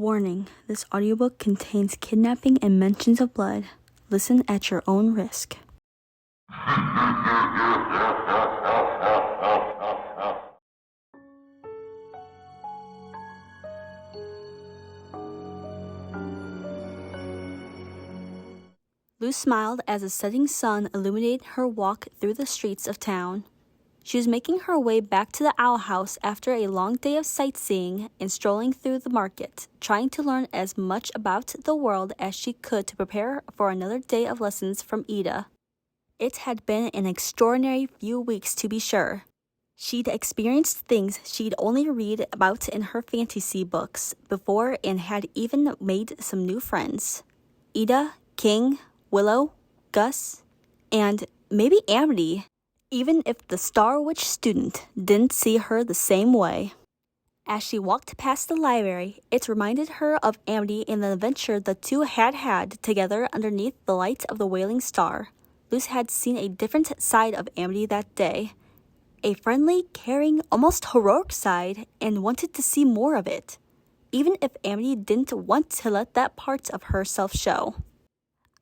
Warning, this audiobook contains kidnapping and mentions of blood. Listen at your own risk. Luz smiled as the setting sun illuminated her walk through the streets of town. She was making her way back to the owl house after a long day of sightseeing and strolling through the market, trying to learn as much about the world as she could to prepare for another day of lessons from Ida. It had been an extraordinary few weeks, to be sure. She'd experienced things she'd only read about in her fantasy books before and had even made some new friends. Ida, King, Willow, Gus, and maybe Amity, even if the Star Witch student didn't see her the same way. As she walked past the library, it reminded her of Amity and the adventure the two had had together underneath the light of the Wailing Star. Luz had seen a different side of Amity that day. A friendly, caring, almost heroic side, and wanted to see more of it, even if Amity didn't want to let that part of herself show.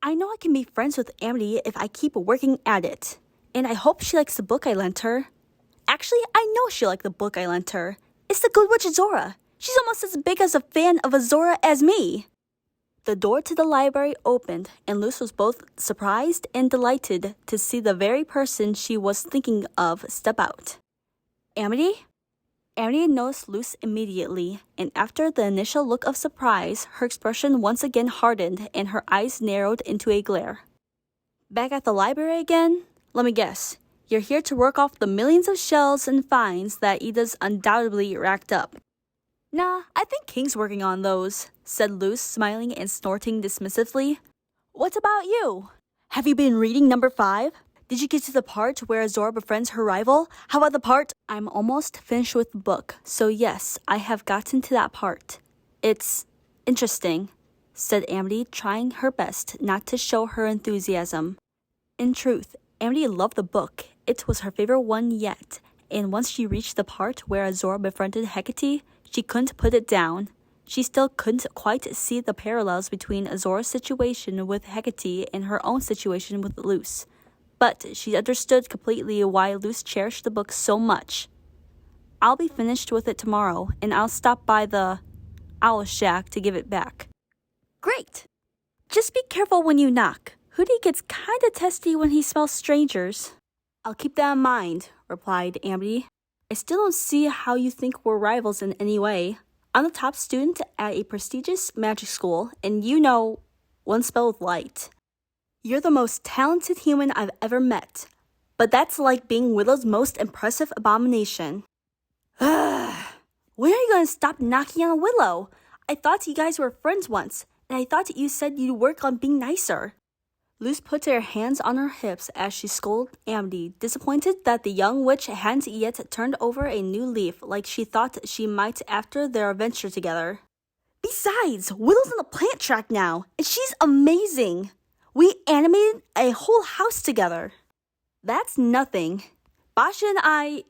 I know I can be friends with Amity if I keep working at it. And I hope she likes the book I lent her. Actually, I know she'll like the book I lent her. It's The Good Witch Azora. She's almost as big as a fan of Azora as me. The door to the library opened, and Luz was both surprised and delighted to see the very person she was thinking of step out. Amity? Amity noticed Luz immediately, and after the initial look of surprise, her expression once again hardened and her eyes narrowed into a glare. Back at the library again? Let me guess, you're here to work off the millions of shells and fines that Ida's undoubtedly racked up. Nah, I think King's working on those, said Luz, smiling and snorting dismissively. What about you? Have you been reading number 5? Did you get to the part where Azora befriends her rival? How about the part? I'm almost finished with the book, so yes, I have gotten to that part. It's interesting, said Amity, trying her best not to show her enthusiasm. In truth, Amity loved the book. It was her favorite one yet, and once she reached the part where Azora befriended Hecate, she couldn't put it down. She still couldn't quite see the parallels between Azora's situation with Hecate and her own situation with Luz, but she understood completely why Luz cherished the book so much. I'll be finished with it tomorrow, and I'll stop by the Owl Shack to give it back. Great! Just be careful when you knock. Hootie gets kinda testy when he smells strangers. I'll keep that in mind, replied Amity. I still don't see how you think we're rivals in any way. I'm the top student at a prestigious magic school, and you know, one spell with light. You're the most talented human I've ever met, but that's like being Willow's most impressive abomination. When are you gonna stop knocking on Willow? I thought you guys were friends once, and I thought you said you'd work on being nicer. Luz put her hands on her hips as she scolded Amity, disappointed that the young witch hadn't yet turned over a new leaf like she thought she might after their adventure together. Besides, Willow's on the plant track now, and she's amazing. We animated a whole house together. That's nothing. Basha and I...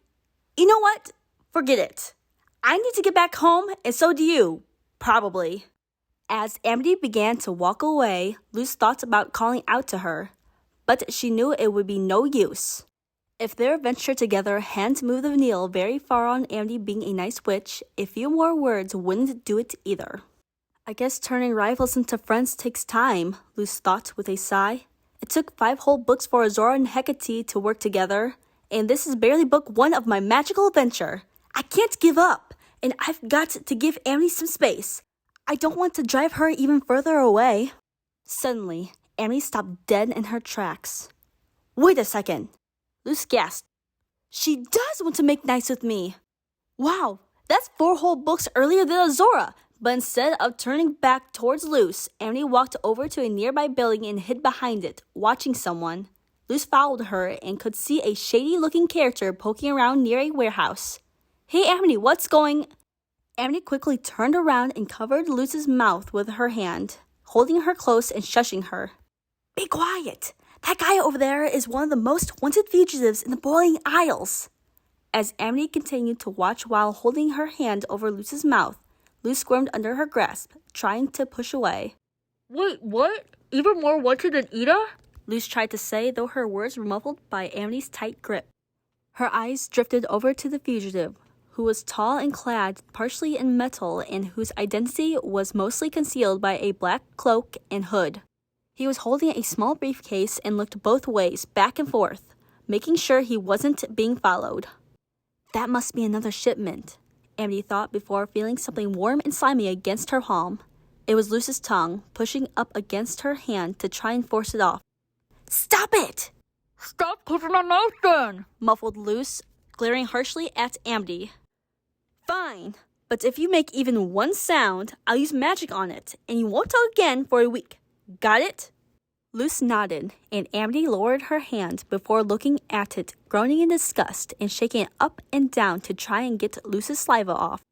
You know what? Forget it. I need to get back home, and so do you. Probably. As Amity began to walk away, Luz thought about calling out to her, but she knew it would be no use. If their adventure together hadn't moved the needle very far on Amity being a nice witch, a few more words wouldn't do it either. I guess turning rivals into friends takes time, Luz thought with a sigh. It took 5 whole books for Azora and Hecate to work together, and this is barely book 1 of my magical adventure. I can't give up, and I've got to give Amity some space. I don't want to drive her even further away. Suddenly, Amity stopped dead in her tracks. Wait a second. Luz gasped. She does want to make nice with me. Wow, that's 4 whole books earlier than Azora. But instead of turning back towards Luz, Amity walked over to a nearby building and hid behind it, watching someone. Luz followed her and could see a shady-looking character poking around near a warehouse. Hey Amity, what's going... Amity quickly turned around and covered Luz's mouth with her hand, holding her close and shushing her. Be quiet! That guy over there is one of the most wanted fugitives in the Boiling Isles. As Amity continued to watch while holding her hand over Luz's mouth, Luz squirmed under her grasp, trying to push away. Wait, what? Even more wanted than Ida? Luz tried to say, though her words were muffled by Amity's tight grip. Her eyes drifted over to the fugitive, who was tall and clad partially in metal and whose identity was mostly concealed by a black cloak and hood. He was holding a small briefcase and looked both ways, back and forth, making sure he wasn't being followed. That must be another shipment, Amity thought before feeling something warm and slimy against her palm. It was Luz's tongue, pushing up against her hand to try and force it off. Stop it! Stop pushing my mouth then! Muffled Luz, glaring harshly at Amity. Fine, but if you make even one sound, I'll use magic on it, and you won't talk again for a week. Got it? Luz nodded, and Amity lowered her hand before looking at it, groaning in disgust and shaking it up and down to try and get Luz's saliva off.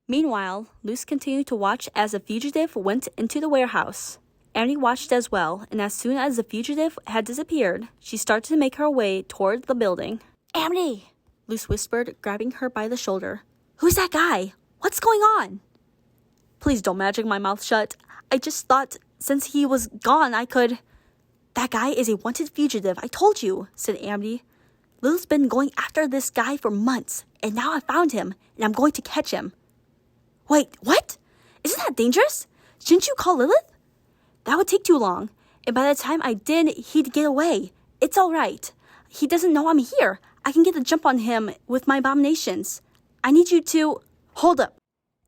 Meanwhile, Luz continued to watch as the fugitive went into the warehouse. Amity watched as well, and as soon as the fugitive had disappeared, she started to make her way toward the building. Amity! Luz whispered, grabbing her by the shoulder. Who's that guy? What's going on? Please don't magic my mouth shut. I just thought since he was gone, I could... That guy is a wanted fugitive, I told you, said Amity. Lilith's been going after this guy for months, and now I found him, and I'm going to catch him. Wait, what? Isn't that dangerous? Shouldn't you call Lilith? That would take too long, and by the time I did, he'd get away. It's all right. He doesn't know I'm here. I can get the jump on him with my abominations. I need you to... Hold up.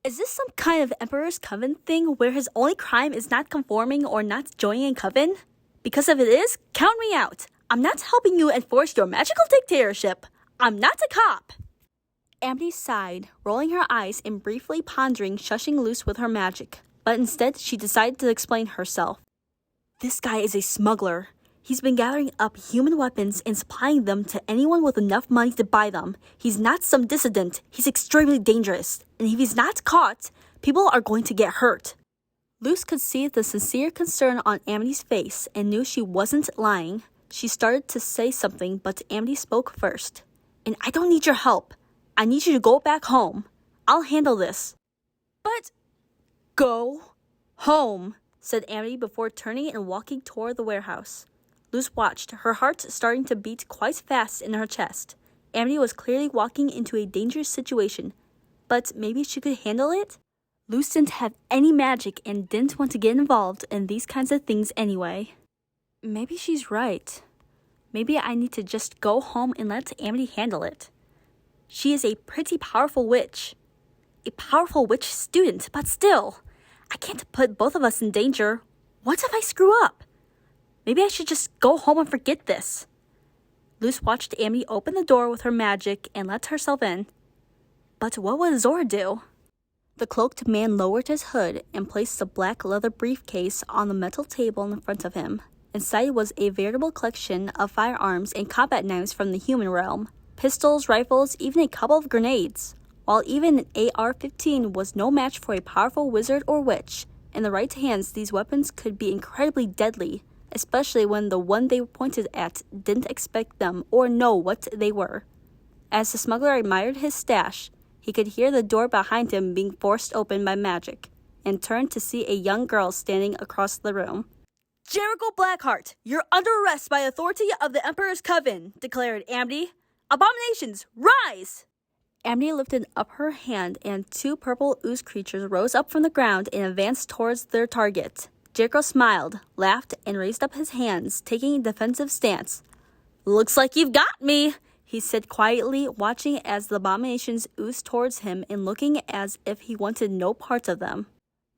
Is this some kind of Emperor's Coven thing where his only crime is not conforming or not joining a coven? Because if it is, count me out. I'm not helping you enforce your magical dictatorship. I'm not a cop. Amity sighed, rolling her eyes and briefly pondering shushing Luz with her magic. But instead, she decided to explain herself. This guy is a smuggler. He's been gathering up human weapons and supplying them to anyone with enough money to buy them. He's not some dissident. He's extremely dangerous. And if he's not caught, people are going to get hurt. Luz could see the sincere concern on Amity's face and knew she wasn't lying. She started to say something, but Amity spoke first. And I don't need your help. I need you to go back home. I'll handle this. But... Go home, said Amity before turning and walking toward the warehouse. Luz watched, her heart starting to beat quite fast in her chest. Amity was clearly walking into a dangerous situation, but maybe she could handle it? Luz didn't have any magic and didn't want to get involved in these kinds of things anyway. Maybe she's right. Maybe I need to just go home and let Amity handle it. She is a pretty powerful witch. A powerful witch student, but still, I can't put both of us in danger. What if I screw up? Maybe I should just go home and forget this. Luz watched Amity open the door with her magic and let herself in. But what would Zora do? The cloaked man lowered his hood and placed the black leather briefcase on the metal table in front of him. Inside was a veritable collection of firearms and combat knives from the human realm. Pistols, rifles, even a couple of grenades. While even an AR-15 was no match for a powerful wizard or witch, in the right hands these weapons could be incredibly deadly, especially when the one they were pointed at didn't expect them or know what they were. As the smuggler admired his stash, he could hear the door behind him being forced open by magic, and turned to see a young girl standing across the room. Jericho Blackheart, you're under arrest by authority of the Emperor's Coven, declared Amity. Abominations, rise! Amity lifted up her hand, and two purple ooze creatures rose up from the ground and advanced towards their target. Jericho smiled, laughed, and raised up his hands, taking a defensive stance. Looks like you've got me, he said quietly, watching as the abominations oozed towards him and looking as if he wanted no part of them.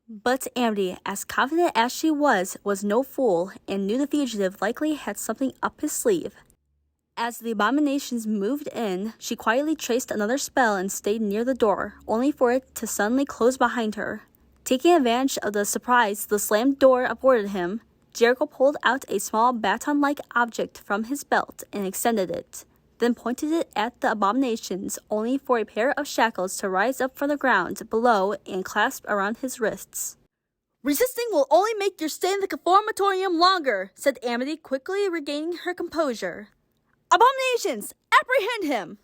But Amity, as confident as she was no fool and knew the fugitive likely had something up his sleeve. As the abominations moved in, she quietly traced another spell and stayed near the door, only for it to suddenly close behind her. Taking advantage of the surprise the slammed door afforded him, Jericho pulled out a small baton-like object from his belt and extended it, then pointed it at the abominations, only for a pair of shackles to rise up from the ground below and clasp around his wrists. Resisting will only make your stay in the conformatorium longer, said Amity, quickly regaining her composure. Abominations! Apprehend him!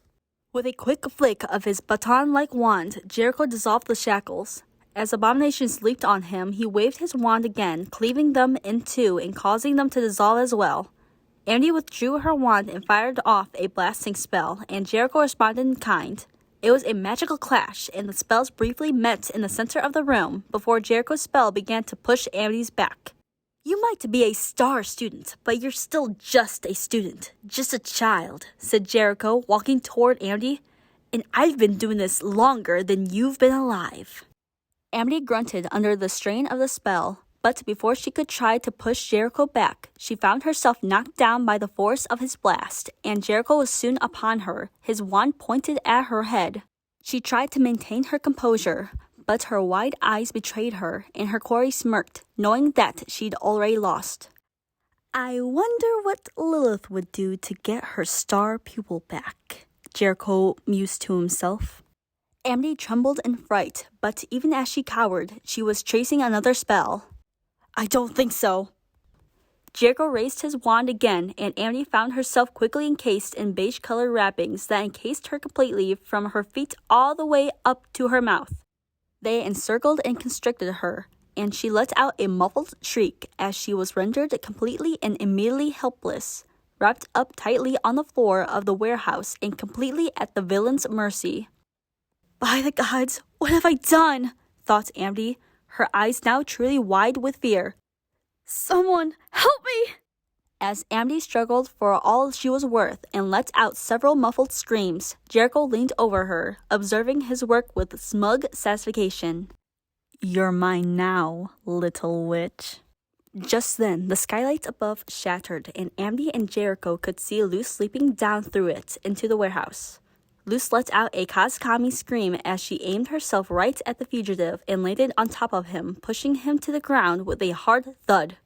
With a quick flick of his baton-like wand, Jericho dissolved the shackles. As abominations leaped on him, he waved his wand again, cleaving them in two and causing them to dissolve as well. Amity withdrew her wand and fired off a blasting spell, and Jericho responded in kind. It was a magical clash, and the spells briefly met in the center of the room before Jericho's spell began to push Amity's back. "You might be a star student, but you're still just a student, just a child," said Jericho, walking toward Amity. "And I've been doing this longer than you've been alive." Amity grunted under the strain of the spell, but before she could try to push Jericho back, she found herself knocked down by the force of his blast, and Jericho was soon upon her, his wand pointed at her head. She tried to maintain her composure, but her wide eyes betrayed her, and her quarry smirked, knowing that she'd already lost. "I wonder what Lilith would do to get her star pupil back," Jericho mused to himself. Amity trembled in fright, but even as she cowered, she was tracing another spell. "I don't think so." Jericho raised his wand again, and Amity found herself quickly encased in beige-colored wrappings that encased her completely from her feet all the way up to her mouth. They encircled and constricted her, and she let out a muffled shriek as she was rendered completely and immediately helpless, wrapped up tightly on the floor of the warehouse and completely at the villain's mercy. "By the gods, what have I done?" thought Amity, her eyes now truly wide with fear. "Someone, help me!" As Amity struggled for all she was worth and let out several muffled screams, Jericho leaned over her, observing his work with smug satisfaction. "You're mine now, little witch." Just then, the skylight above shattered, and Amity and Jericho could see Luz sleeping down through it into the warehouse. Luz let out a Kazakami scream as she aimed herself right at the fugitive and landed on top of him, pushing him to the ground with a hard thud.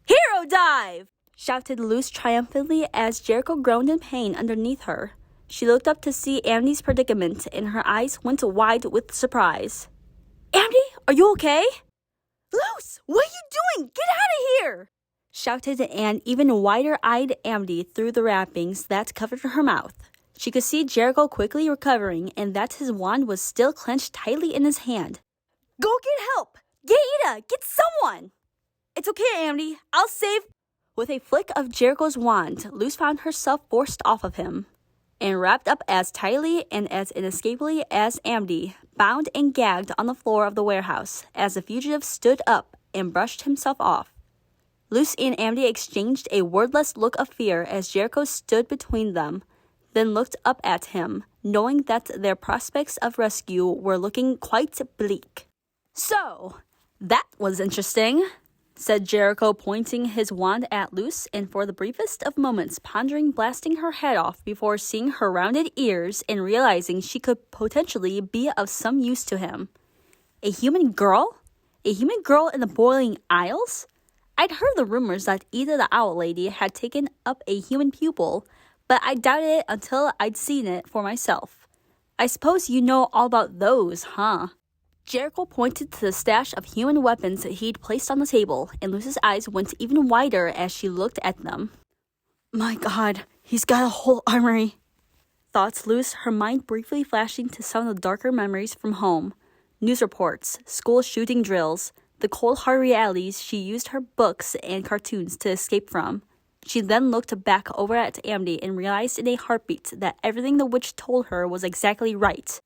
"Hero dive!" shouted Luz triumphantly as Jericho groaned in pain underneath her. She looked up to see Amity's predicament, and her eyes went wide with surprise. "Amity, are you okay?" "Luz, what are you doing? Get out of here!" shouted an even wider-eyed Amity through the wrappings that covered her mouth. She could see Jericho quickly recovering and that his wand was still clenched tightly in his hand. "Go get help! Get Ida! Get someone!" "It's okay, Amity. I'll save..." With a flick of Jericho's wand, Luz found herself forced off of him and wrapped up as tightly and as inescapably as Amity, bound and gagged on the floor of the warehouse as the fugitive stood up and brushed himself off. Luz and Amity exchanged a wordless look of fear as Jericho stood between them, then looked up at him, knowing that their prospects of rescue were looking quite bleak. "So, that was interesting," said Jericho, pointing his wand at Luz and for the briefest of moments pondering blasting her head off before seeing her rounded ears and realizing she could potentially be of some use to him. A human girl? A human girl in the Boiling Isles? I'd heard the rumors that Ida the Owl Lady had taken up a human pupil, but I doubted it until I'd seen it for myself. I suppose you know all about those, huh? Jericho pointed to the stash of human weapons he'd placed on the table, and Luz's eyes went even wider as she looked at them. "My God, he's got a whole armory," thought Luz, her mind briefly flashing to some of the darker memories from home. News reports, school shooting drills, the cold hard realities she used her books and cartoons to escape from. She then looked back over at Amity and realized in a heartbeat that everything the witch told her was exactly right.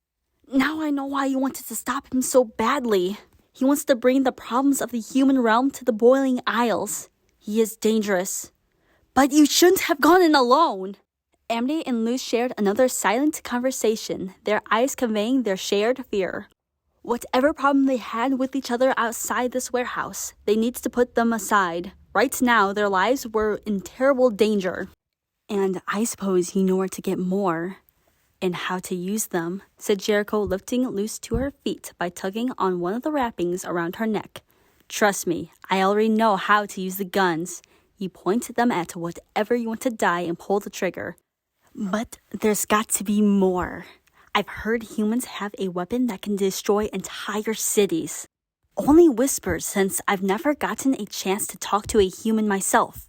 "Now I know why you wanted to stop him so badly. He wants to bring the problems of the human realm to the Boiling Isles. He is dangerous. But you shouldn't have gone in alone." Amity and Luz shared another silent conversation, their eyes conveying their shared fear. Whatever problem they had with each other outside this warehouse, they needed to put them aside. Right now, their lives were in terrible danger. "And I suppose you know where to get more, and how to use them," said Jericho, lifting Luz to her feet by tugging on one of the wrappings around her neck. "Trust me, I already know how to use the guns. You point them at whatever you want to die and pull the trigger. But there's got to be more. I've heard humans have a weapon that can destroy entire cities. Only whispers, since I've never gotten a chance to talk to a human myself.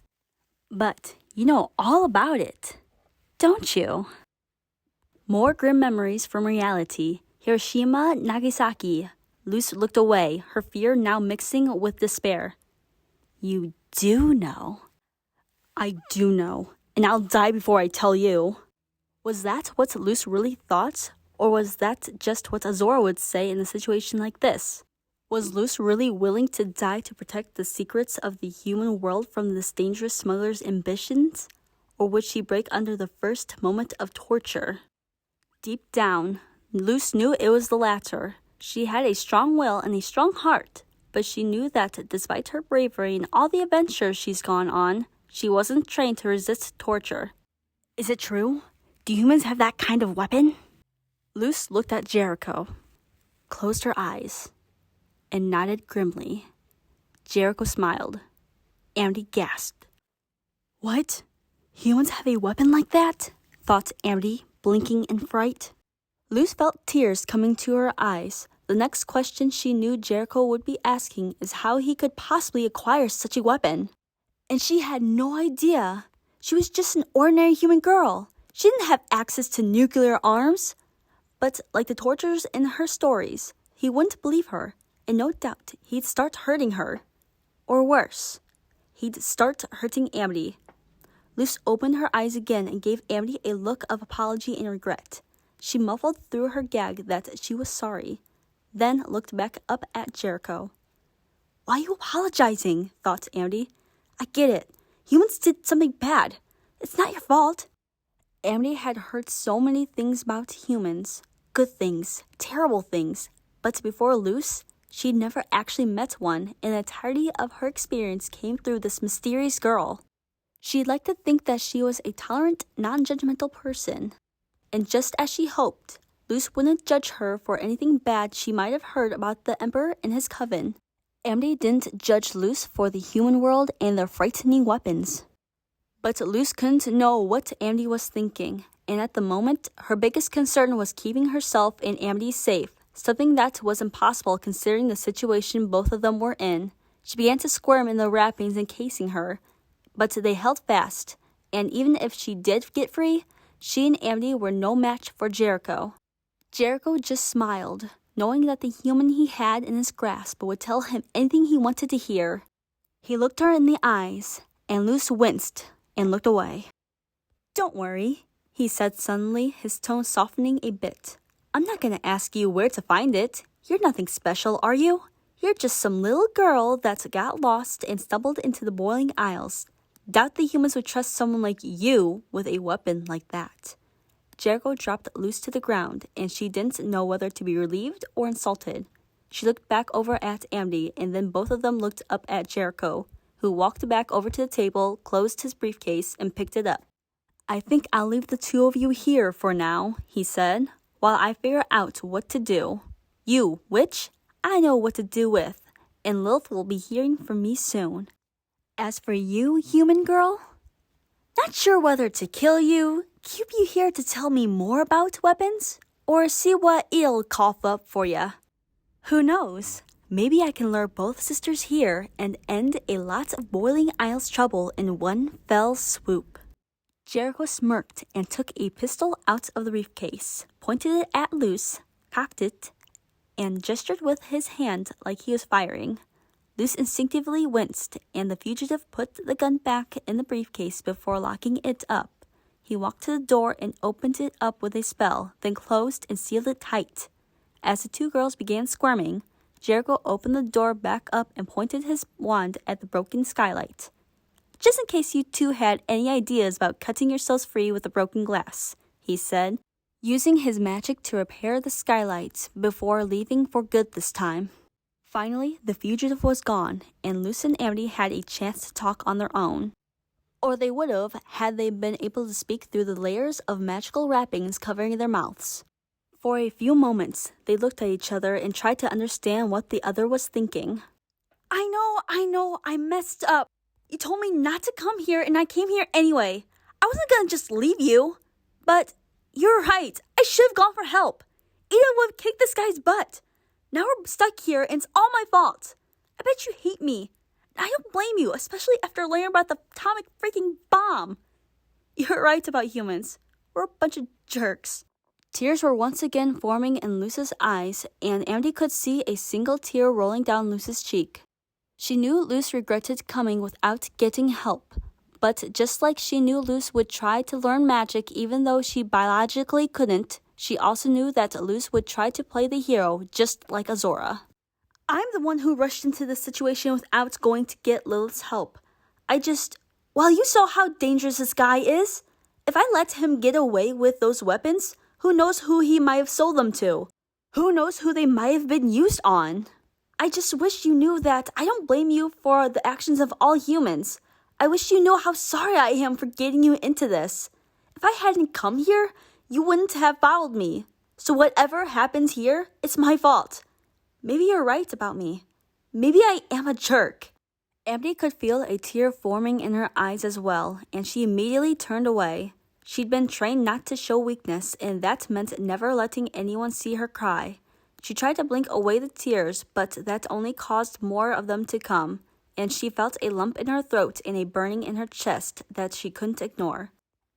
But you know all about it, don't you?" More grim memories from reality. Hiroshima, Nagasaki. Luce looked away, her fear now mixing with despair. You do know. I do know, and I'll die before I tell you. Was that what Luce really thought? Or was that just what Azora would say in a situation like this? Was Luce really willing to die to protect the secrets of the human world from this dangerous smuggler's ambitions? Or would she break under the first moment of torture? Deep down, Luce knew it was the latter. She had a strong will and a strong heart, but she knew that despite her bravery and all the adventures she's gone on, she wasn't trained to resist torture. Is it true? Do humans have that kind of weapon? Luce looked at Jericho, closed her eyes, and nodded grimly. Jericho smiled. Amity gasped. What? Humans have a weapon like that? Thought Amity, blinking in fright. Luce felt tears coming to her eyes. The next question she knew Jericho would be asking is how he could possibly acquire such a weapon. And she had no idea. She was just an ordinary human girl. She didn't have access to nuclear arms. But like the torturers in her stories, he wouldn't believe her, and no doubt he'd start hurting her. Or worse, he'd start hurting Amity. Luce opened her eyes again and gave Amity a look of apology and regret. She muffled through her gag that she was sorry, then looked back up at Jericho. Why are you apologizing? Thought Amity. I get it. Humans did something bad. It's not your fault. Amity had heard so many things about humans. Good things, terrible things. But before Luce, she'd never actually met one, and the entirety of her experience came through this mysterious girl. She'd like to think that she was a tolerant, non-judgmental person. And just as she hoped, Luce wouldn't judge her for anything bad she might have heard about the Emperor and his coven. Amity didn't judge Luce for the human world and their frightening weapons. But Luce couldn't know what Amity was thinking, and at the moment, her biggest concern was keeping herself and Amity safe, something that was impossible considering the situation both of them were in. She began to squirm in the wrappings encasing her, but they held fast, and even if she did get free, she and Amity were no match for Jericho. Jericho just smiled, knowing that the human he had in his grasp would tell him anything he wanted to hear. He looked her in the eyes, and Luce winced and looked away. Don't worry, he said suddenly, his tone softening a bit. I'm not going to ask you where to find it. You're nothing special, are you? You're just some little girl that got lost and stumbled into the boiling aisles. Doubt the humans would trust someone like you with a weapon like that. Jericho dropped Luce to the ground, and she didn't know whether to be relieved or insulted. She looked back over at Amity, and then both of them looked up at Jericho, who walked back over to the table, closed his briefcase, and picked it up. I think I'll leave the two of you here for now, he said, while I figure out what to do. You, witch, I know what to do with, and Lilith will be hearing from me soon. As for you, human girl, not sure whether to kill you, keep you here to tell me more about weapons, or see what it'll cough up for ya. Who knows? Maybe I can lure both sisters here and end a lot of boiling aisles trouble in one fell swoop. Jericho smirked and took a pistol out of the briefcase, pointed it at Luce, cocked it, and gestured with his hand like he was firing. Luce instinctively winced, and the fugitive put the gun back in the briefcase before locking it up. He walked to the door and opened it up with a spell, then closed and sealed it tight. As the two girls began squirming, Jericho opened the door back up and pointed his wand at the broken skylight. Just in case you two had any ideas about cutting yourselves free with the broken glass, he said, using his magic to repair the skylight before leaving for good this time. Finally, the fugitive was gone, and Luce and Amity had a chance to talk on their own. Or they would have had they been able to speak through the layers of magical wrappings covering their mouths. For a few moments, they looked at each other and tried to understand what the other was thinking. I know, I messed up. You told me not to come here, and I came here anyway. I wasn't gonna just leave you. But you're right, I should have gone for help. Ida would have kicked this guy's butt. Now we're stuck here, and it's all my fault. I bet you hate me. I don't blame you, especially after learning about the atomic freaking bomb. You're right about humans. We're a bunch of jerks. Tears were once again forming in Luce's eyes, and Amity could see a single tear rolling down Luce's cheek. She knew Luce regretted coming without getting help, but just like she knew Luce would try to learn magic even though she biologically couldn't, she also knew that Luce would try to play the hero just like Azora. I'm the one who rushed into this situation without going to get Lilith's help. Well, you saw how dangerous this guy is. If I let him get away with those weapons, who knows who he might have sold them to? Who knows who they might have been used on? I just wish you knew that I don't blame you for the actions of all humans. I wish you knew how sorry I am for getting you into this. If I hadn't come here, you wouldn't have followed me. So whatever happens here, it's my fault. Maybe you're right about me. Maybe I am a jerk. Amity could feel a tear forming in her eyes as well, and she immediately turned away. She'd been trained not to show weakness, and that meant never letting anyone see her cry. She tried to blink away the tears, but that only caused more of them to come, and she felt a lump in her throat and a burning in her chest that she couldn't ignore.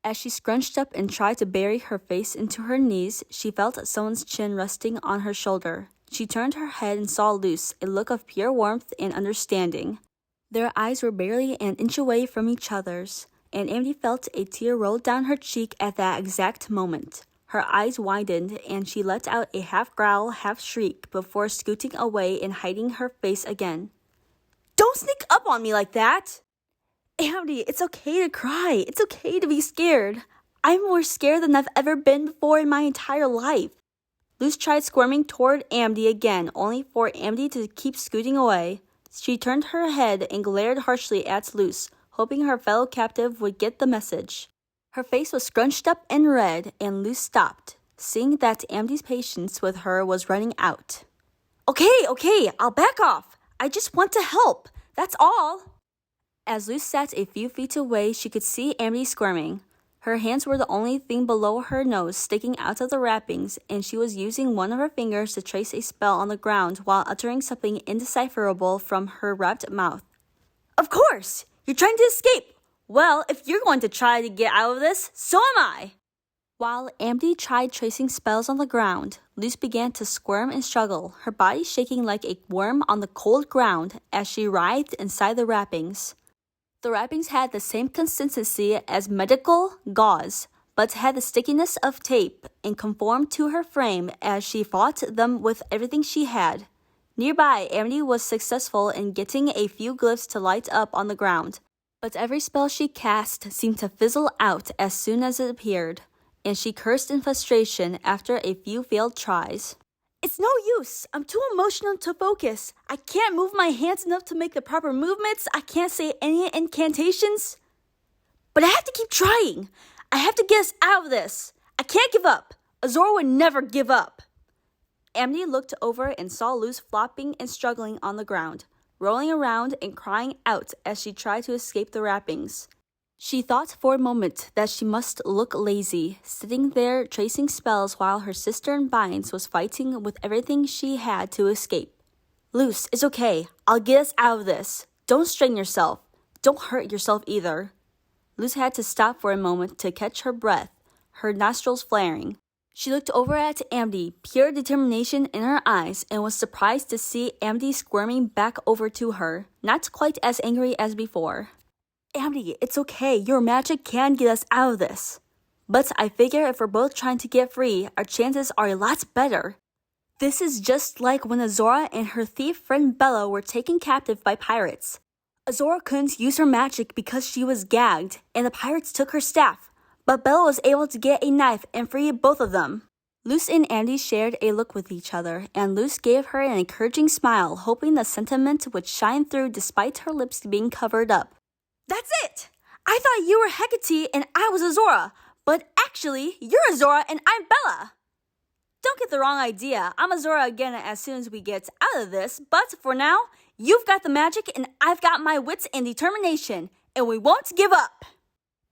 As she scrunched up and tried to bury her face into her knees, she felt someone's chin resting on her shoulder. She turned her head and saw Luce, a look of pure warmth and understanding. Their eyes were barely an inch away from each other's, and Amity felt a tear roll down her cheek at that exact moment. Her eyes widened, and she let out a half-growl, half-shriek before scooting away and hiding her face again. Don't sneak up on me like that! Amity, it's okay to cry. It's okay to be scared. I'm more scared than I've ever been before in my entire life. Luce tried squirming toward Amity again, only for Amity to keep scooting away. She turned her head and glared harshly at Luce, hoping her fellow captive would get the message. Her face was scrunched up and red, and Luce stopped, seeing that Amity's patience with her was running out. Okay, I'll back off. I just want to help. That's all. As Luce sat a few feet away, she could see Amity squirming. Her hands were the only thing below her nose sticking out of the wrappings, and she was using one of her fingers to trace a spell on the ground while uttering something indecipherable from her wrapped mouth. Of course! You're trying to escape! Well, if you're going to try to get out of this, so am I! While Amity tried tracing spells on the ground, Luce began to squirm and struggle, her body shaking like a worm on the cold ground as she writhed inside the wrappings. The wrappings had the same consistency as medical gauze, but had the stickiness of tape and conformed to her frame as she fought them with everything she had. Nearby, Amity was successful in getting a few glyphs to light up on the ground, but every spell she cast seemed to fizzle out as soon as it appeared, and she cursed in frustration after a few failed tries. It's no use. I'm too emotional to focus. I can't move my hands enough to make the proper movements. I can't say any incantations. But I have to keep trying. I have to get us out of this. I can't give up. Azora would never give up. Amity looked over and saw Luce flopping and struggling on the ground, rolling around and crying out as she tried to escape the wrappings. She thought for a moment that she must look lazy, sitting there tracing spells while her sister in binds was fighting with everything she had to escape. Luce, it's okay. I'll get us out of this. Don't strain yourself. Don't hurt yourself either. Luce had to stop for a moment to catch her breath, her nostrils flaring. She looked over at Amity, pure determination in her eyes, and was surprised to see Amity squirming back over to her, not quite as angry as before. Amity, it's okay. Your magic can get us out of this. But I figure if we're both trying to get free, our chances are a lot better. This is just like when Azora and her thief friend Bella were taken captive by pirates. Azora couldn't use her magic because she was gagged, and the pirates took her staff. But Bella was able to get a knife and free both of them. Luce and Amity shared a look with each other, and Luce gave her an encouraging smile, hoping the sentiment would shine through despite her lips being covered up. That's it! I thought you were Hecate and I was Azora, but actually, you're Azora and I'm Bella. Don't get the wrong idea. I'm Azora again as soon as we get out of this, but for now, you've got the magic and I've got my wits and determination, and we won't give up.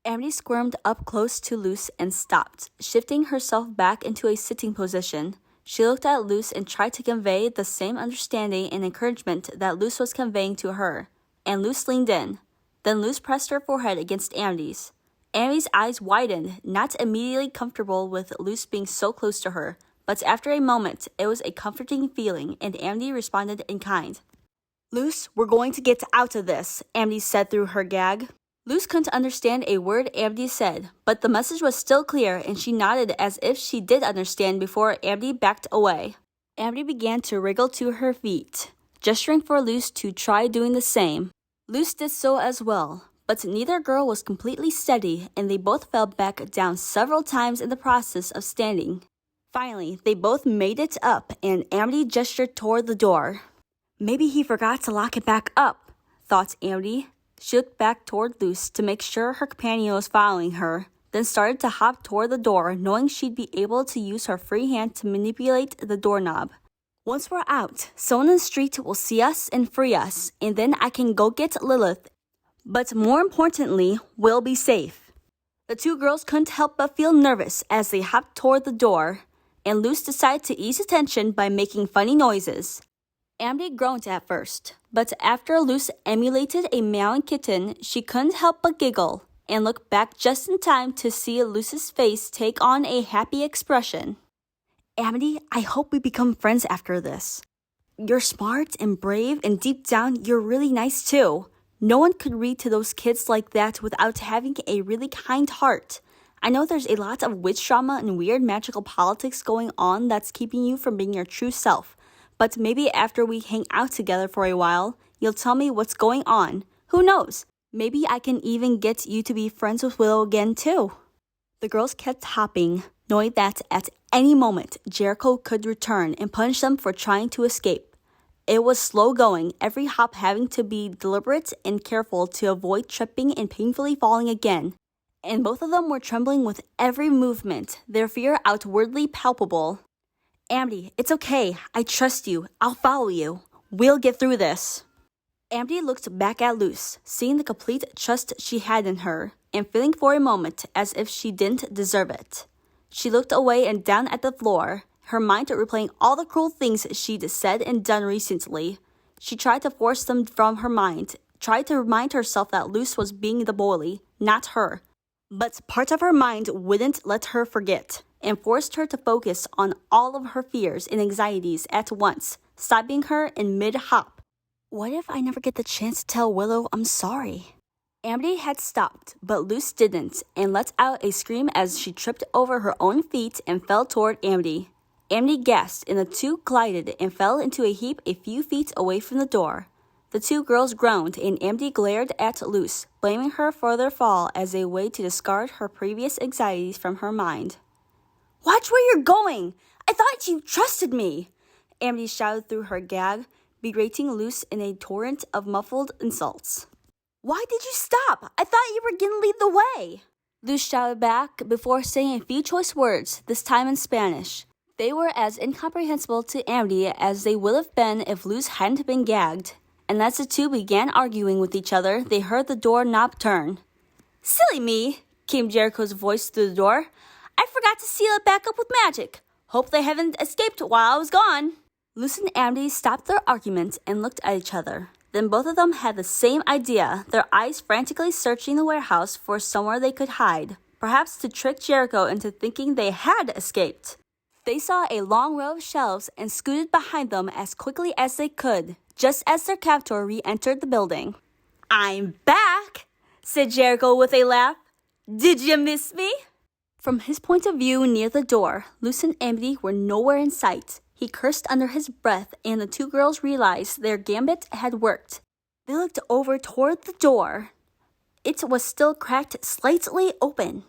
Amity squirmed up close to Luce and stopped, shifting herself back into a sitting position. She looked at Luce and tried to convey the same understanding and encouragement that Luce was conveying to her, and Luce leaned in. Then Luce pressed her forehead against Amity's. Amity's eyes widened, not immediately comfortable with Luce being so close to her. But after a moment, it was a comforting feeling, and Amity responded in kind. Luce, we're going to get out of this, Amity said through her gag. Luce couldn't understand a word Amity said, but the message was still clear, and she nodded as if she did understand before Amity backed away. Amity began to wriggle to her feet, gesturing for Luce to try doing the same. Luce did so as well, but neither girl was completely steady, and they both fell back down several times in the process of standing. Finally, they both made it up, and Amity gestured toward the door. Maybe he forgot to lock it back up, thought Amity. She looked back toward Luce to make sure her companion was following her, then started to hop toward the door, knowing she'd be able to use her free hand to manipulate the doorknob. Once we're out, someone in the street will see us and free us, and then I can go get Lilith. But more importantly, we'll be safe. The two girls couldn't help but feel nervous as they hopped toward the door, and Luce decided to ease the tension by making funny noises. Amity groaned at first, but after Luce emulated a meowing kitten, she couldn't help but giggle, and looked back just in time to see Luce's face take on a happy expression. Amity, I hope we become friends after this. You're smart and brave, and deep down, you're really nice too. No one could read to those kids like that without having a really kind heart. I know there's a lot of witch drama and weird magical politics going on that's keeping you from being your true self. But maybe after we hang out together for a while, you'll tell me what's going on. Who knows? Maybe I can even get you to be friends with Willow again too. The girls kept hopping, knowing that at any moment Jericho could return and punish them for trying to escape. It was slow going, every hop having to be deliberate and careful to avoid tripping and painfully falling again. And both of them were trembling with every movement, their fear outwardly palpable. Amity, it's okay. I trust you. I'll follow you. We'll get through this. Amity looked back at Luce, seeing the complete trust she had in her, and feeling for a moment as if she didn't deserve it. She looked away and down at the floor, her mind replaying all the cruel things she'd said and done recently. She tried to force them from her mind, tried to remind herself that Luce was being the bully, not her. But part of her mind wouldn't let her forget, and forced her to focus on all of her fears and anxieties at once, stopping her in mid-hop. What if I never get the chance to tell Willow I'm sorry? Amity had stopped, but Luce didn't, and let out a scream as she tripped over her own feet and fell toward Amity. Amity gasped, and the two glided and fell into a heap a few feet away from the door. The two girls groaned, and Amity glared at Luce, blaming her for their fall as a way to discard her previous anxieties from her mind. Watch where you're going! I thought you trusted me! Amity shouted through her gag, berating Luce in a torrent of muffled insults. Why did you stop? I thought you were gonna lead the way! Luce shouted back before saying a few choice words, this time in Spanish. They were as incomprehensible to Amity as they would have been if Luce hadn't been gagged. And as the two began arguing with each other, they heard the doorknob turn. Silly me, came Jericho's voice through the door. I forgot to seal it back up with magic. Hope they haven't escaped while I was gone. Luce and Amity stopped their argument and looked at each other. Then both of them had the same idea, their eyes frantically searching the warehouse for somewhere they could hide, perhaps to trick Jericho into thinking they had escaped. They saw a long row of shelves and scooted behind them as quickly as they could, just as their captor re-entered the building. I'm back, said Jericho with a laugh. Did you miss me? From his point of view near the door, Luce and Amity were nowhere in sight. He cursed under his breath, and the two girls realized their gambit had worked. They looked over toward the door. It was still cracked slightly open.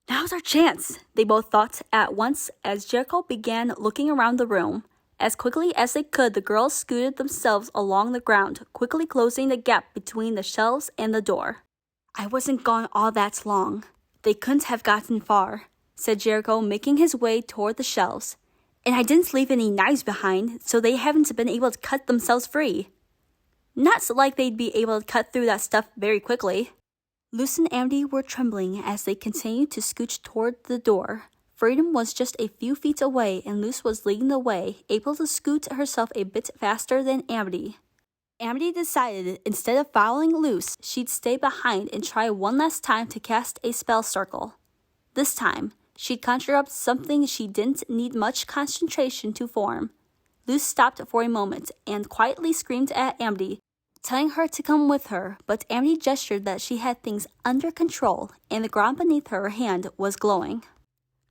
Now's our chance, they both thought at once as Jericho began looking around the room. As quickly as they could, the girls scooted themselves along the ground, quickly closing the gap between the shelves and the door. I wasn't gone all that long. They couldn't have gotten far, said Jericho, making his way toward the shelves. And I didn't leave any knives behind, so they haven't been able to cut themselves free. Not so like they'd be able to cut through that stuff very quickly. Luce and Amity were trembling as they continued to scooch toward the door. Freedom was just a few feet away, and Luce was leading the way, able to scoot herself a bit faster than Amity. Amity decided instead of following Luce, she'd stay behind and try one last time to cast a spell circle. This time, she'd conjure up something she didn't need much concentration to form. Luce stopped for a moment and quietly screamed at Amity, telling her to come with her, but Amity gestured that she had things under control and the ground beneath her hand was glowing.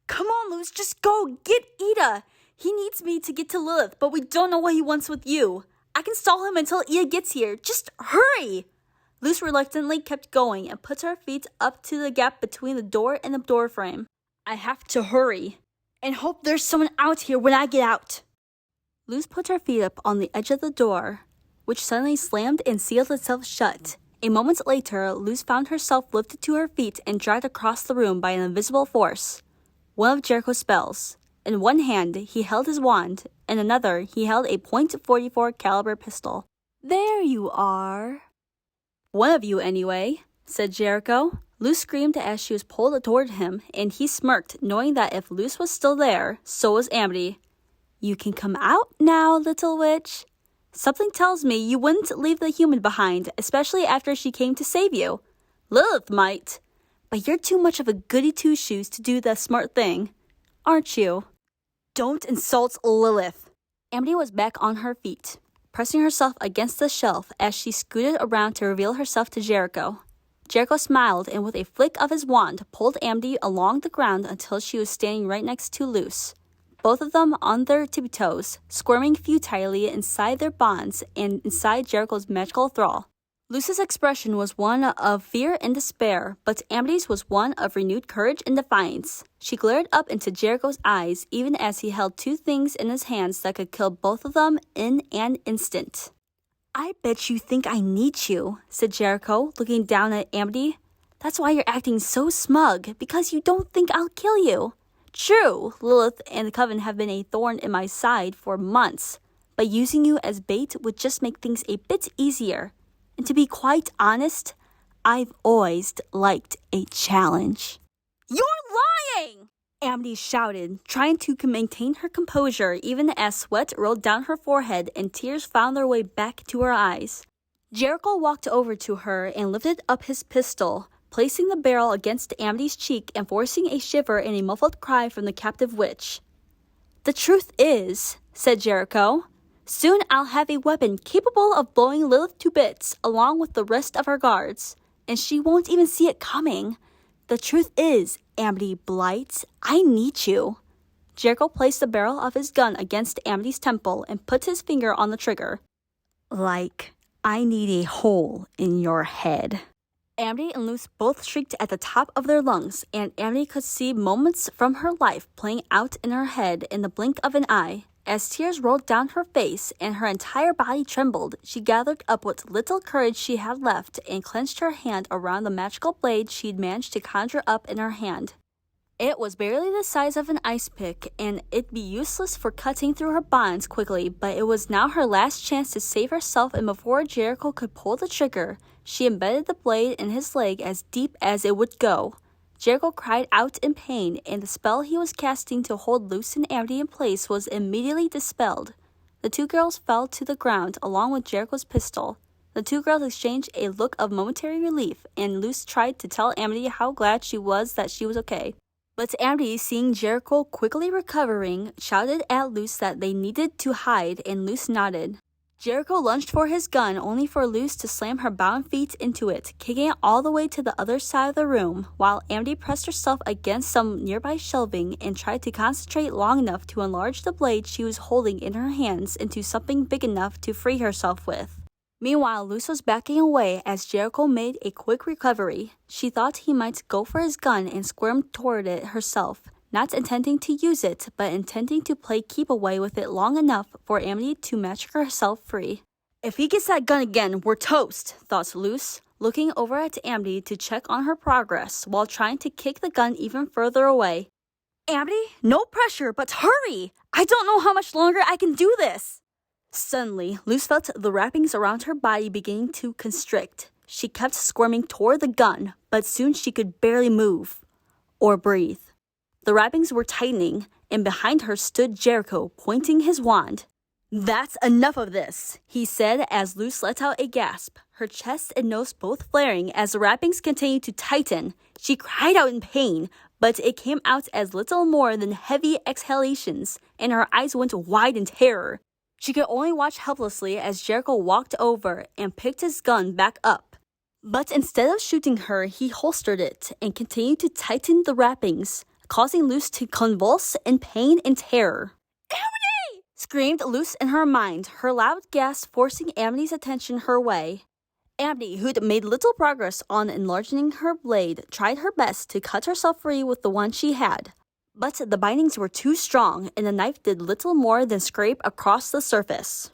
Come on, Luce, just go! Get Ida! He needs me to get to Lilith, but we don't know what he wants with you. I can stall him until Ida gets here. Just hurry! Luce reluctantly kept going and put her feet up to the gap between the door and the door frame. I have to hurry and hope there's someone out here when I get out. Luce put her feet up on the edge of the door, which suddenly slammed and sealed itself shut. A moment later, Luce found herself lifted to her feet and dragged across the room by an invisible force. One of Jericho's spells. In one hand, he held his wand. In another, he held a .44 caliber pistol. There you are. One of you, anyway, said Jericho. Luce screamed as she was pulled toward him, and he smirked, knowing that if Luce was still there, so was Amity. You can come out now, little witch. Something tells me you wouldn't leave the human behind, especially after she came to save you. Lilith might. But you're too much of a goody two-shoes to do the smart thing, aren't you? Don't insult Lilith. Amity was back on her feet, pressing herself against the shelf as she scooted around to reveal herself to Jericho. Jericho smiled and with a flick of his wand pulled Amity along the ground until she was standing right next to Luce. Both of them on their tippy toes, squirming futilely inside their bonds and inside Jericho's magical thrall. Luce's expression was one of fear and despair, but Amity's was one of renewed courage and defiance. She glared up into Jericho's eyes even as he held two things in his hands that could kill both of them in an instant. I bet you think I need you, said Jericho, looking down at Amity. That's why you're acting so smug, because you don't think I'll kill you. True, Lilith and the Coven have been a thorn in my side for months, but using you as bait would just make things a bit easier. And to be quite honest, I've always liked a challenge. You're lying! Amity shouted, trying to maintain her composure even as sweat rolled down her forehead and tears found their way back to her eyes. Jericho walked over to her and lifted up his pistol, placing the barrel against Amity's cheek and forcing a shiver and a muffled cry from the captive witch. The truth is, said Jericho, soon I'll have a weapon capable of blowing Lilith to bits along with the rest of her guards, and she won't even see it coming. The truth is, Amity Blight, I need you. Jericho placed the barrel of his gun against Amity's temple and put his finger on the trigger. Like, I need a hole in your head. Amity and Luce both shrieked at the top of their lungs, and Amity could see moments from her life playing out in her head in the blink of an eye. As tears rolled down her face and her entire body trembled, she gathered up what little courage she had left and clenched her hand around the magical blade she'd managed to conjure up in her hand. It was barely the size of an ice pick, and it'd be useless for cutting through her bonds quickly, but it was now her last chance to save herself, and before Jericho could pull the trigger, she embedded the blade in his leg as deep as it would go. Jericho cried out in pain, and the spell he was casting to hold Luce and Amity in place was immediately dispelled. The two girls fell to the ground along with Jericho's pistol. The two girls exchanged a look of momentary relief, and Luce tried to tell Amity how glad she was that she was okay. But Amity, seeing Jericho quickly recovering, shouted at Luce that they needed to hide, and Luce nodded. Jericho lunged for his gun, only for Luce to slam her bound feet into it, kicking it all the way to the other side of the room, while Amity pressed herself against some nearby shelving and tried to concentrate long enough to enlarge the blade she was holding in her hands into something big enough to free herself with. Meanwhile, Luce was backing away as Jericho made a quick recovery. She thought he might go for his gun and squirmed toward it herself, not intending to use it, but intending to play keep away with it long enough for Amity to magic herself free. If he gets that gun again, we're toast, thought Luce, looking over at Amity to check on her progress while trying to kick the gun even further away. Amity, no pressure, but hurry! I don't know how much longer I can do this! Suddenly, Luce felt the wrappings around her body beginning to constrict. She kept squirming toward the gun, but soon she could barely move or breathe. The wrappings were tightening, and behind her stood Jericho, pointing his wand. That's enough of this, he said as Luce let out a gasp, her chest and nose both flaring as the wrappings continued to tighten. She cried out in pain, but it came out as little more than heavy exhalations, and her eyes went wide in terror. She could only watch helplessly as Jericho walked over and picked his gun back up. But instead of shooting her, he holstered it and continued to tighten the wrappings, causing Luce to convulse in pain and terror. "Amity!" screamed Luce in her mind, her loud gasp forcing Amity's attention her way. Amity, who'd made little progress on enlarging her blade, tried her best to cut herself free with the one she had. But the bindings were too strong, and the knife did little more than scrape across the surface.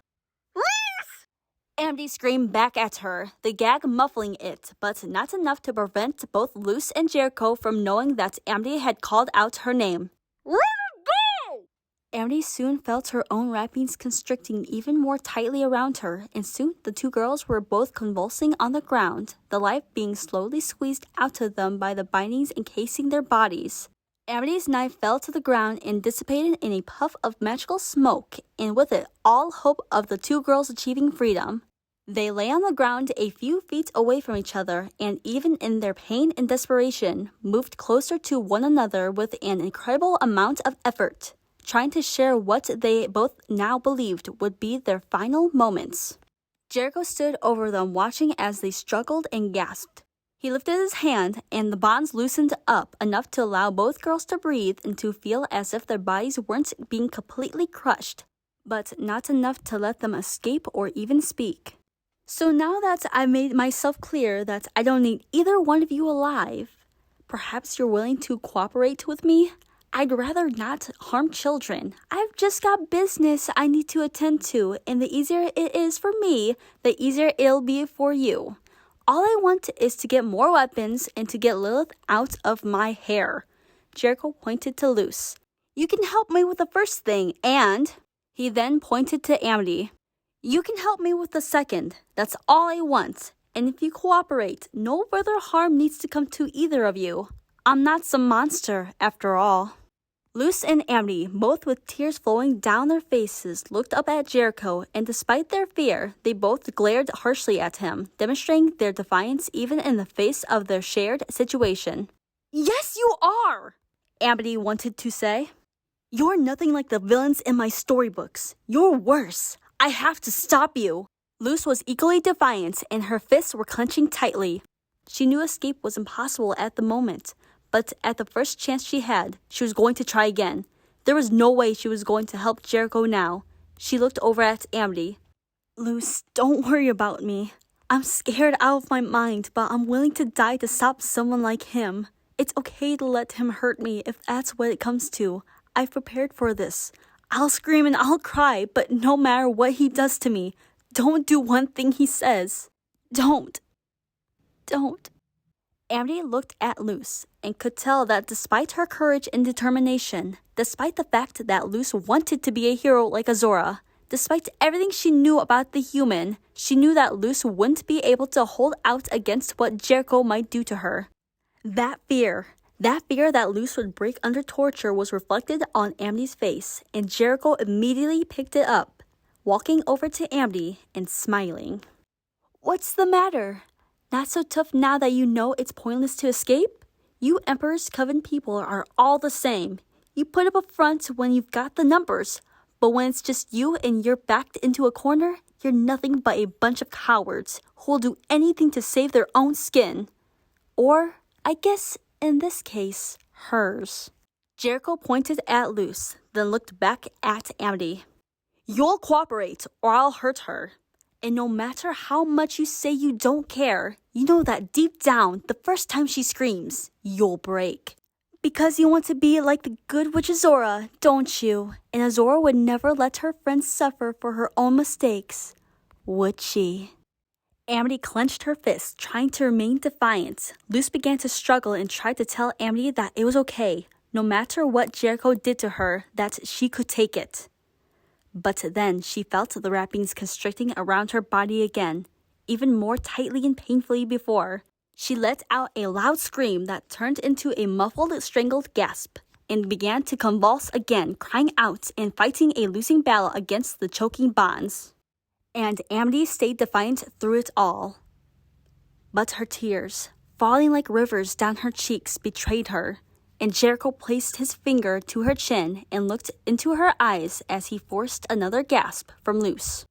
Amity screamed back at her, the gag muffling it, but not enough to prevent both Luce and Jericho from knowing that Amity had called out her name. Let it go! Amity soon felt her own wrappings constricting even more tightly around her, and soon the two girls were both convulsing on the ground, the life being slowly squeezed out of them by the bindings encasing their bodies. Amity's knife fell to the ground and dissipated in a puff of magical smoke, and with it all hope of the two girls achieving freedom. They lay on the ground a few feet away from each other, and even in their pain and desperation, moved closer to one another with an incredible amount of effort, trying to share what they both now believed would be their final moments. Jericho stood over them watching as they struggled and gasped. He lifted his hand, and the bonds loosened up enough to allow both girls to breathe and to feel as if their bodies weren't being completely crushed, but not enough to let them escape or even speak. "So now that I've made myself clear that I don't need either one of you alive, perhaps you're willing to cooperate with me? I'd rather not harm children. I've just got business I need to attend to, and the easier it is for me, the easier it'll be for you. All I want is to get more weapons and to get Lilith out of my hair." Jericho pointed to Luce. "You can help me with the first thing, and..." He then pointed to Amity. "You can help me with the second. That's all I want. And if you cooperate, no further harm needs to come to either of you. I'm not some monster, after all." Luce and Amity, both with tears flowing down their faces, looked up at Jericho, and despite their fear, they both glared harshly at him, demonstrating their defiance even in the face of their shared situation. "Yes, you are!" Amity wanted to say. "You're nothing like the villains in my storybooks. You're worse. I have to stop you." Luce was equally defiant, and her fists were clenching tightly. She knew escape was impossible at the moment, but at the first chance she had, she was going to try again. There was no way she was going to help Jericho now. She looked over at Amity. "Luce, don't worry about me. I'm scared out of my mind, but I'm willing to die to stop someone like him. It's okay to let him hurt me if that's what it comes to. I've prepared for this. I'll scream and I'll cry, but no matter what he does to me, don't do one thing he says. Don't. Amity looked at Luce and could tell that despite her courage and determination, despite the fact that Luce wanted to be a hero like Azora, despite everything she knew about the human, she knew that Luce wouldn't be able to hold out against what Jericho might do to her. That fear that Luce would break under torture was reflected on Amity's face, and Jericho immediately picked it up, walking over to Amity and smiling. "What's the matter? Not so tough now that you know it's pointless to escape? You Emperor's Coven people are all the same. You put up a front when you've got the numbers, but when it's just you and you're backed into a corner, you're nothing but a bunch of cowards who'll do anything to save their own skin. Or, I guess, in this case, hers." Jericho pointed at Luce, then looked back at Amity. "You'll cooperate, or I'll hurt her. And no matter how much you say you don't care, you know that deep down, the first time she screams, you'll break. Because you want to be like the good witch Azora, don't you? And Azora would never let her friends suffer for her own mistakes, would she?" Amity clenched her fists, trying to remain defiant. Luce began to struggle and tried to tell Amity that it was okay, no matter what Jericho did to her, that she could take it. But then she felt the wrappings constricting around her body again, even more tightly and painfully before. She let out a loud scream that turned into a muffled, strangled gasp, and began to convulse again, crying out and fighting a losing battle against the choking bonds. And Amity stayed defiant through it all. But her tears, falling like rivers down her cheeks, betrayed her, and Jericho placed his finger to her chin and looked into her eyes as he forced another gasp from Luz.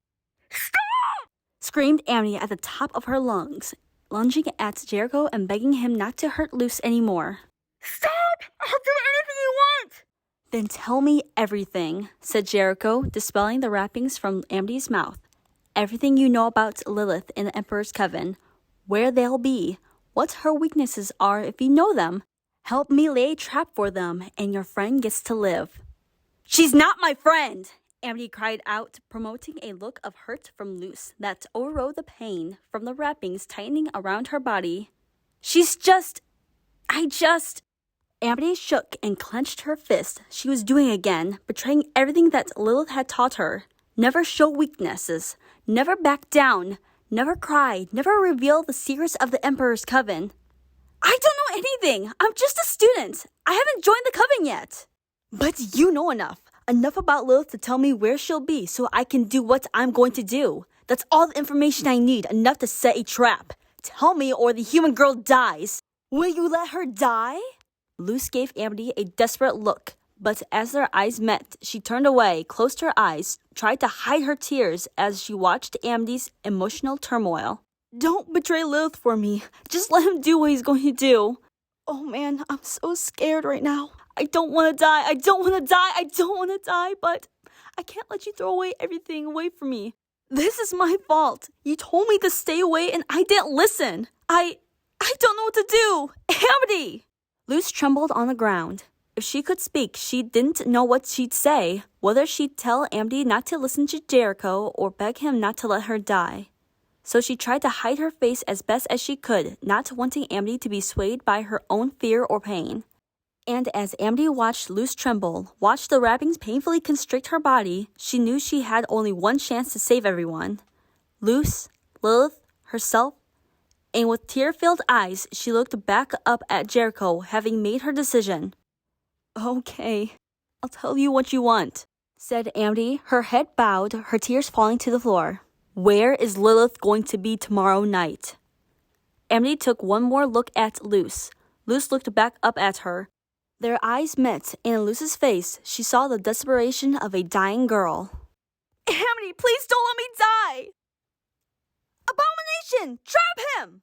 Stop! Screamed Amity at the top of her lungs, lunging at Jericho and begging him not to hurt Luz anymore. Stop! I'll do anything you want! Then tell me everything, said Jericho, dispelling the wrappings from Amity's mouth. Everything you know about Lilith in the Emperor's Coven, where they'll be, what her weaknesses are if you know them. Help me lay a trap for them, and your friend gets to live. She's not my friend, Amity cried out, promoting a look of hurt from Luz that overrode the pain from the wrappings tightening around her body. Amity shook and clenched her fist. She was doing again, betraying everything that Lilith had taught her. Never show weaknesses. Never back down. Never cry. Never reveal the secrets of the Emperor's Coven. I don't know anything. I'm just a student. I haven't joined the Coven yet. But you know enough. Enough about Lilith to tell me where she'll be so I can do what I'm going to do. That's all the information I need, enough to set a trap. Tell me or the human girl dies. Will you let her die? Luz gave Amity a desperate look, but as their eyes met, she turned away, closed her eyes, tried to hide her tears as she watched Amity's emotional turmoil. Don't betray Lilith for me. Just let him do what he's going to do. Oh man, I'm so scared right now. I don't want to die. I don't want to die, but I can't let you throw away everything away from me. This is my fault. You told me to stay away and I didn't listen. I don't know what to do. Amity! Luz trembled on the ground. If she could speak, she didn't know what she'd say, whether she'd tell Amity not to listen to Jericho or beg him not to let her die. So she tried to hide her face as best as she could, not wanting Amity to be swayed by her own fear or pain. And as Amity watched Luz tremble, watched the wrappings painfully constrict her body, she knew she had only one chance to save everyone. Luz, Lilith, herself, and with tear-filled eyes, she looked back up at Jericho, having made her decision. Okay, I'll tell you what you want, said Amity, her head bowed, her tears falling to the floor. Where is Lilith going to be tomorrow night? Amity took one more look at Luz. Luz looked back up at her. Their eyes met, and in Luz's face, she saw the desperation of a dying girl. Amity, please don't let me die! Abomination! Trap him!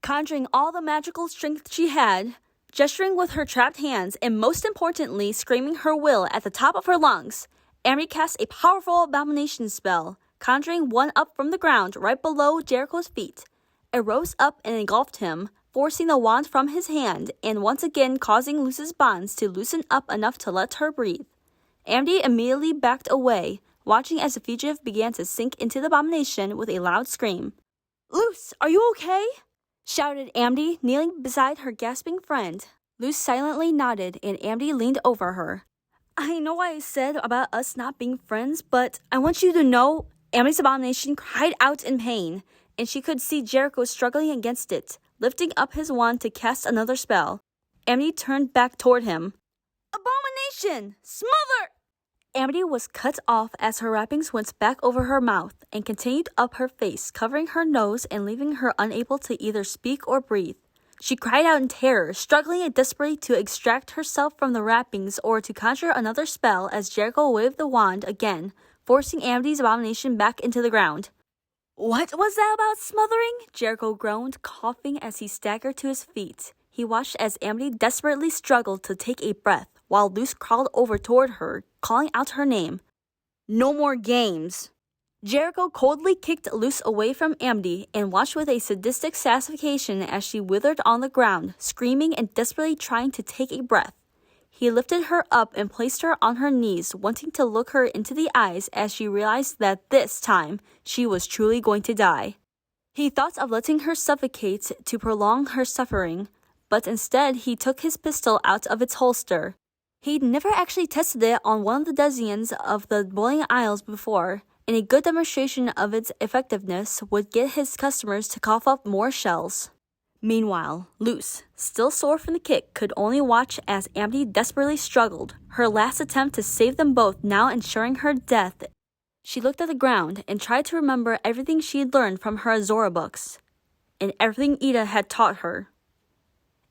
Conjuring all the magical strength she had, gesturing with her trapped hands, and most importantly, screaming her will at the top of her lungs, Amity cast a powerful abomination spell, conjuring one up from the ground right below Jericho's feet. It rose up and engulfed him, forcing the wand from his hand, and once again causing Luz's bonds to loosen up enough to let her breathe. Amity immediately backed away, watching as the fugitive began to sink into the abomination with a loud scream. Luz, are you okay? Shouted Amity, kneeling beside her gasping friend. Luz silently nodded, and Amity leaned over her. I know what I said about us not being friends, but I want you to know Amity's abomination cried out in pain, and she could see Jericho struggling against it, lifting up his wand to cast another spell. Amity turned back toward him. Abomination! Smother! Amity was cut off as her wrappings went back over her mouth and continued up her face, covering her nose and leaving her unable to either speak or breathe. She cried out in terror, struggling desperately to extract herself from the wrappings or to conjure another spell as Jericho waved the wand again, forcing Amity's abomination back into the ground. What was that about smothering? Jericho groaned, coughing as he staggered to his feet. He watched as Amity desperately struggled to take a breath, while Luz crawled over toward her, calling out her name. No more games. Jericho coldly kicked Luz away from Amity and watched with a sadistic satisfaction as she withered on the ground, screaming and desperately trying to take a breath. He lifted her up and placed her on her knees, wanting to look her into the eyes as she realized that this time she was truly going to die. He thought of letting her suffocate to prolong her suffering, but instead he took his pistol out of its holster. He'd never actually tested it on one of the dozens of the bowling aisles before, and a good demonstration of its effectiveness would get his customers to cough up more shells. Meanwhile, Luce, still sore from the kick, could only watch as Amity desperately struggled, her last attempt to save them both now ensuring her death. She looked at the ground and tried to remember everything she had learned from her Azora books, and everything Ida had taught her.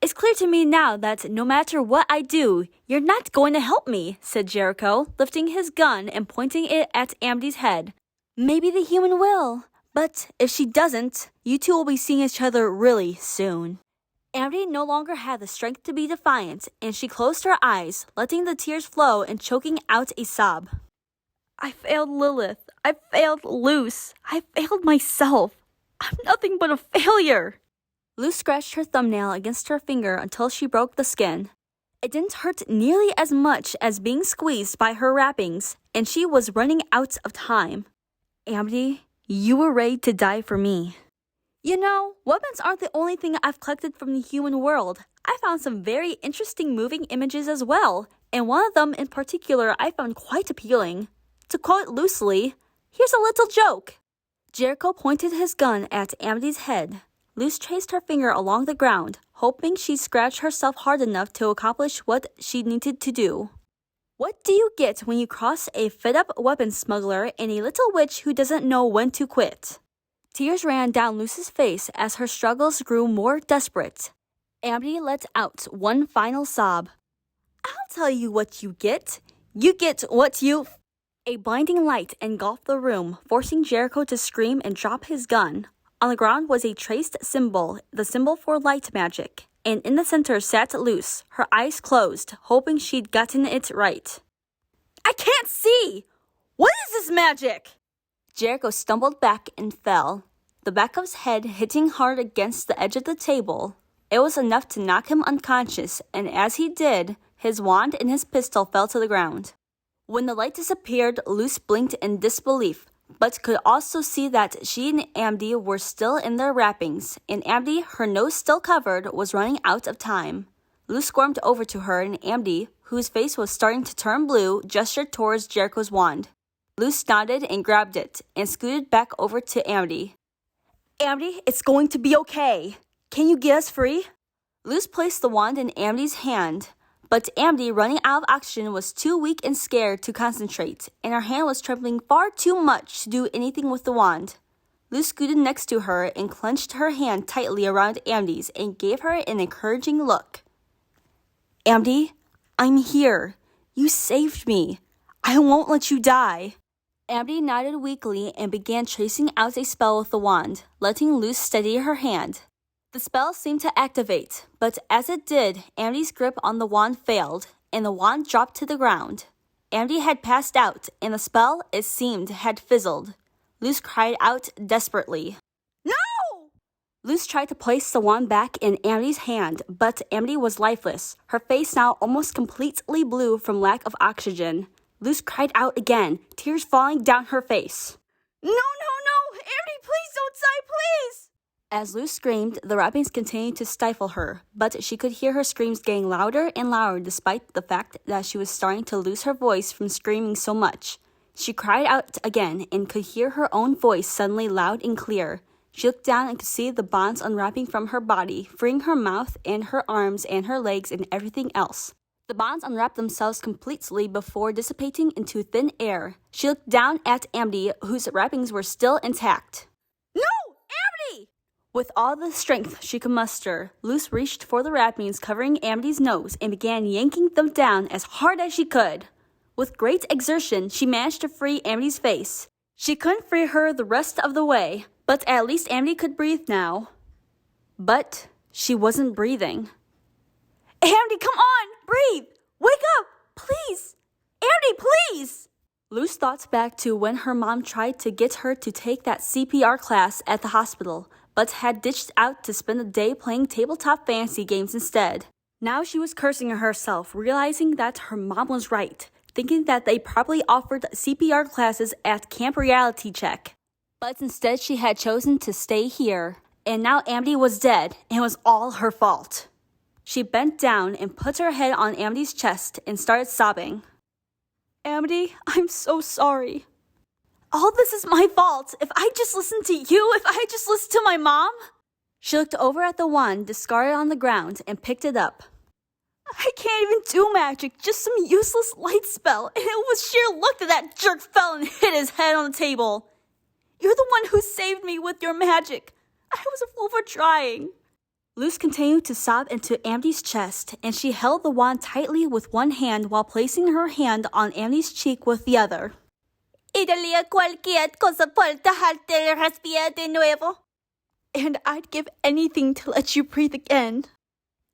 "It's clear to me now that no matter what I do, you're not going to help me," said Jericho, lifting his gun and pointing it at Amity's head. "Maybe the human will. But if she doesn't, you two will be seeing each other really soon." Amity no longer had the strength to be defiant, and she closed her eyes, letting the tears flow and choking out a sob. "I failed Lilith. I failed Luce. I failed myself. I'm nothing but a failure." Luce scratched her thumbnail against her finger until she broke the skin. It didn't hurt nearly as much as being squeezed by her wrappings, and she was running out of time. "Amity, you were ready to die for me." "You know, weapons aren't the only thing I've collected from the human world. I found some very interesting moving images as well, and one of them in particular I found quite appealing. To quote loosely, here's a little joke." Jericho pointed his gun at Amity's head. Luce traced her finger along the ground, hoping she'd scratch herself hard enough to accomplish what she needed to do. What do you get when you cross a fed-up weapons smuggler and a little witch who doesn't know when to quit? Tears ran down Luce's face as her struggles grew more desperate. Amity let out one final sob. "I'll tell you what you get. You get what you—" A blinding light engulfed the room, forcing Jericho to scream and drop his gun. On the ground was a traced symbol, the symbol for light magic. And in the center sat Luce, her eyes closed, hoping she'd gotten it right. "I can't see! What is this magic?" Jericho stumbled back and fell, the back of his head hitting hard against the edge of the table. It was enough to knock him unconscious, and as he did, his wand and his pistol fell to the ground. When the light disappeared, Luce blinked in disbelief, but could also see that she and Amity were still in their wrappings, and Amity, her nose still covered, was running out of time. Luce squirmed over to her, and Amity, whose face was starting to turn blue, gestured towards Jericho's wand. Luce nodded and grabbed it, and scooted back over to Amity. "Amity, it's going to be okay. Can you get us free?" Luce placed the wand in Amity's hand, but Amity, running out of oxygen, was too weak and scared to concentrate, and her hand was trembling far too much to do anything with the wand. Luce scooted next to her and clenched her hand tightly around Amity's and gave her an encouraging look. "Amity, I'm here. You saved me. I won't let you die." Amity nodded weakly and began tracing out a spell with the wand, letting Luce steady her hand. The spell seemed to activate, but as it did, Amity's grip on the wand failed, and the wand dropped to the ground. Amity had passed out, and the spell, it seemed, had fizzled. Luce cried out desperately. "No!" Luce tried to place the wand back in Amity's hand, but Amity was lifeless, her face now almost completely blue from lack of oxygen. Luce cried out again, tears falling down her face. "No, no, no! Amity, please don't die, please!" As Luce screamed, the wrappings continued to stifle her, but she could hear her screams getting louder and louder despite the fact that she was starting to lose her voice from screaming so much. She cried out again and could hear her own voice suddenly loud and clear. She looked down and could see the bonds unwrapping from her body, freeing her mouth and her arms and her legs and everything else. The bonds unwrapped themselves completely before dissipating into thin air. She looked down at Amity, whose wrappings were still intact. "No! Amity!" With all the strength she could muster, Luce reached for the wrappings covering Amity's nose and began yanking them down as hard as she could. With great exertion, she managed to free Amity's face. She couldn't free her the rest of the way, but at least Amity could breathe now. But she wasn't breathing. "Amity, come on! Breathe! Wake up! Please! Amity, please!" Luce thought back to when her mom tried to get her to take that CPR class at the hospital, but had ditched out to spend the day playing tabletop fantasy games instead. Now she was cursing herself, realizing that her mom was right, thinking that they probably offered CPR classes at Camp Reality Check. But instead she had chosen to stay here, and now Amity was dead, and it was all her fault. She bent down and put her head on Amity's chest and started sobbing. "Amity, I'm so sorry. All this is my fault. If I just listened to you, if I just listened to my mom." She looked over at the wand discarded on the ground and picked it up. I can't even do magic, just some useless light spell, and it was sheer luck that jerk fell and hit his head on the table. You're the one who saved me with your magic. I was a fool for trying. Luz continued to sob into Amity's chest, and she held the wand tightly with one hand while placing her hand on Amity's cheek with the other. Y daría cualquier cosa por dejarte respirar de nuevo. And I'd give anything to let you breathe again.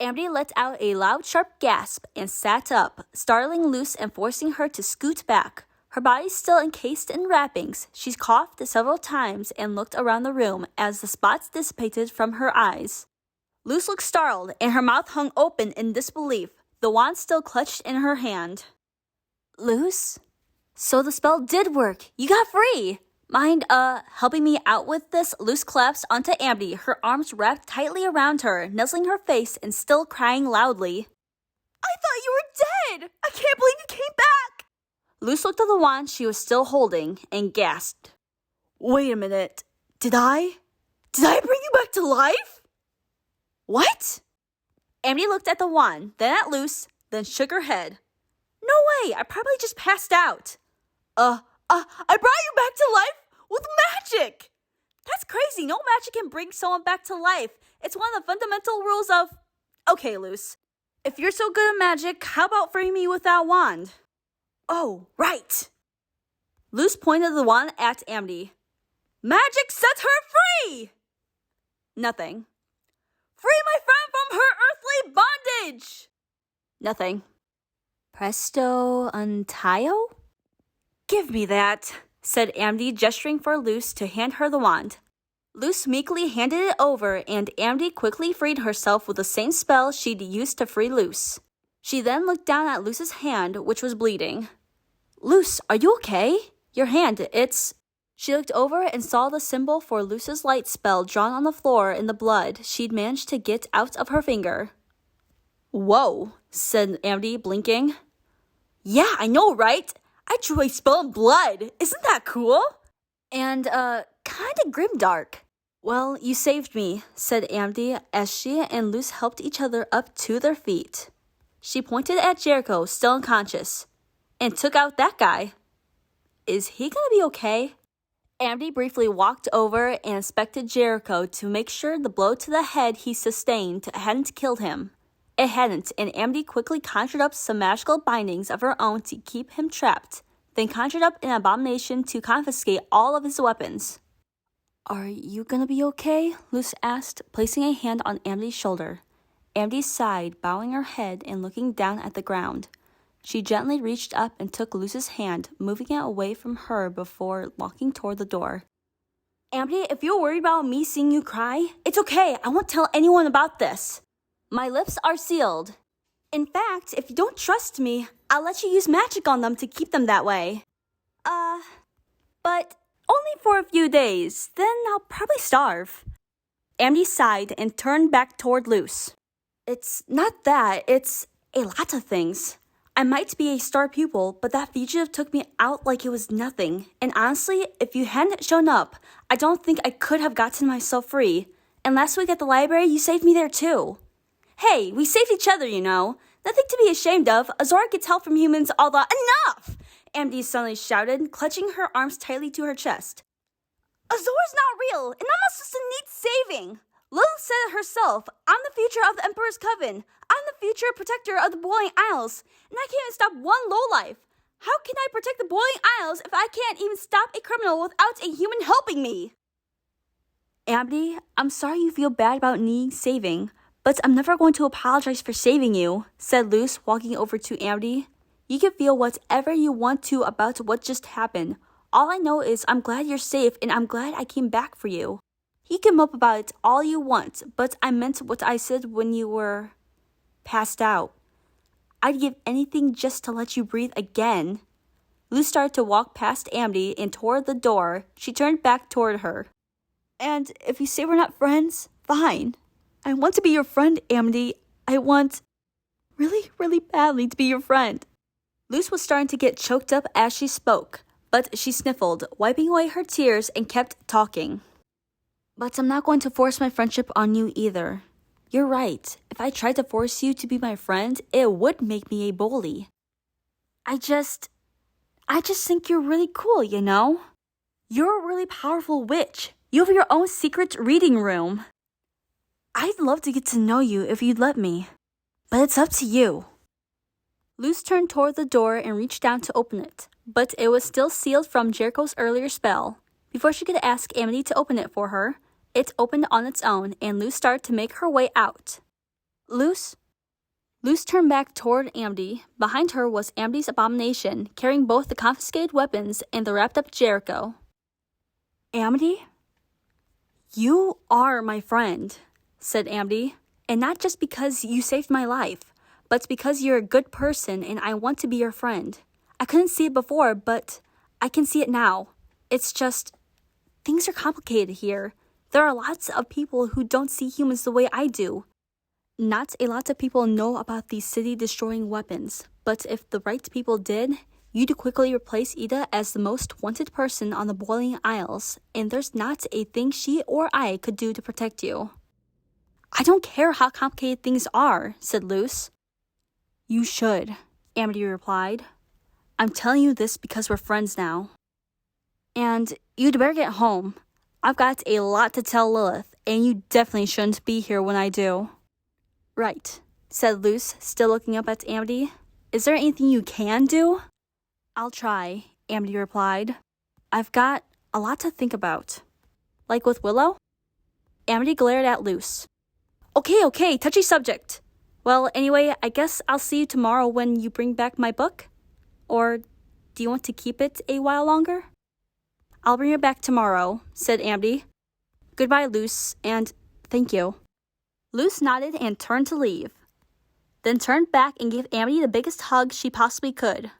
Amity let out a loud, sharp gasp and sat up, startling Luz and forcing her to scoot back. Her body still encased in wrappings, she coughed several times and looked around the room as the spots dissipated from her eyes. Luz looked startled, and her mouth hung open in disbelief, the wand still clutched in her hand. Luz? So the spell did work. You got free. Mind, helping me out with this? Luz collapsed onto Amity, her arms wrapped tightly around her, nuzzling her face and still crying loudly. I thought you were dead! I can't believe you came back! Luz looked at the wand she was still holding and gasped. Wait a minute. Did I bring you back to life? What? Amity looked at the wand, then at Luz, then shook her head. No way, I probably just passed out. I brought you back to life with magic! That's crazy, no magic can bring someone back to life. It's one of the fundamental rules of... Okay, Luz, if you're so good at magic, how about freeing me with that wand? Oh, right! Luz pointed the wand at Amity. Magic sets her free! Nothing. Free my friend from her earthly bondage! Nothing. Presto untio? Give me that, said Amity, gesturing for Luz to hand her the wand. Luz meekly handed it over, and Amity quickly freed herself with the same spell she'd used to free Luz. She then looked down at Luz's hand, which was bleeding. Luz, are you okay? Your hand, it's... She looked over and saw the symbol for Luz's light spell drawn on the floor in the blood she'd managed to get out of her finger. Whoa, said Amity, blinking. Yeah, I know, right? I drew a spell in blood. Isn't that cool? And, kinda grimdark. Well, you saved me, said Amity as she and Luz helped each other up to their feet. She pointed at Jericho, still unconscious, and took out that guy. Is he gonna be okay? Amity briefly walked over and inspected Jericho to make sure the blow to the head he sustained hadn't killed him. It hadn't, and Amity quickly conjured up some magical bindings of her own to keep him trapped, then conjured up an abomination to confiscate all of his weapons. Are you gonna be okay? Luz asked, placing a hand on Amity's shoulder. Amity sighed, bowing her head and looking down at the ground. She gently reached up and took Luz's hand, moving it away from her before walking toward the door. Amity, if you're worried about me seeing you cry, it's okay. I won't tell anyone about this. My lips are sealed. In fact, if you don't trust me, I'll let you use magic on them to keep them that way. But only for a few days, then I'll probably starve. Amity sighed and turned back toward Luz. It's not that, it's a lot of things. I might be a star pupil, but that fugitive took me out like it was nothing. And honestly, if you hadn't shown up, I don't think I could have gotten myself free. And last week at the library, you saved me there too. Hey, we saved each other, you know. Nothing to be ashamed of. Azora gets help from humans all the— Enough! Amity suddenly shouted, clutching her arms tightly to her chest. Azora's not real, and Mama's sister needs saving. Lilith said it herself. I'm the future of the Emperor's Coven. I'm the future protector of the Boiling Isles, and I can't even stop one lowlife. How can I protect the Boiling Isles if I can't even stop a criminal without a human helping me? Amity, I'm sorry you feel bad about needing saving, but I'm never going to apologize for saving you, said Luz, walking over to Amity. You can feel whatever you want to about what just happened. All I know is I'm glad you're safe, and I'm glad I came back for you. You can mope about it all you want, but I meant what I said when you were passed out. I'd give anything just to let you breathe again. Luz started to walk past Amity and toward the door. She turned back toward her. And if you say we're not friends, fine. I want to be your friend, Amity. I want really, really badly to be your friend. Luz was starting to get choked up as she spoke, but she sniffled, wiping away her tears and kept talking. But I'm not going to force my friendship on you either. You're right. If I tried to force you to be my friend, it would make me a bully. I just think you're really cool, you know? You're a really powerful witch. You have your own secret reading room. I'd love to get to know you if you'd let me. But it's up to you. Luce turned toward the door and reached down to open it, but it was still sealed from Jericho's earlier spell. Before she could ask Amity to open it for her, it opened on its own, and Luce started to make her way out. Luce turned back toward Amity. Behind her was Amity's abomination, carrying both the confiscated weapons and the wrapped-up Jericho. Amity? You are my friend, said Amity, and not just because you saved my life, but because you're a good person and I want to be your friend. I couldn't see it before, but I can see it now. It's just, things are complicated here. There are lots of people who don't see humans the way I do. Not a lot of people know about these city-destroying weapons, but if the right people did, you'd quickly replace Ida as the most wanted person on the Boiling Isles, and there's not a thing she or I could do to protect you. I don't care how complicated things are, said Luce. You should, Amity replied. I'm telling you this because we're friends now. And you'd better get home. I've got a lot to tell Lilith, and you definitely shouldn't be here when I do. Right, said Luce, still looking up at Amity. Is there anything you can do? I'll try, Amity replied. I've got a lot to think about. Like with Willow? Amity glared at Luce. Okay, touchy subject. Well, anyway, I guess I'll see you tomorrow when you bring back my book? Or do you want to keep it a while longer? I'll bring it back tomorrow, said Amity. Goodbye, Luce, and thank you. Luce nodded and turned to leave, then turned back and gave Amity the biggest hug she possibly could.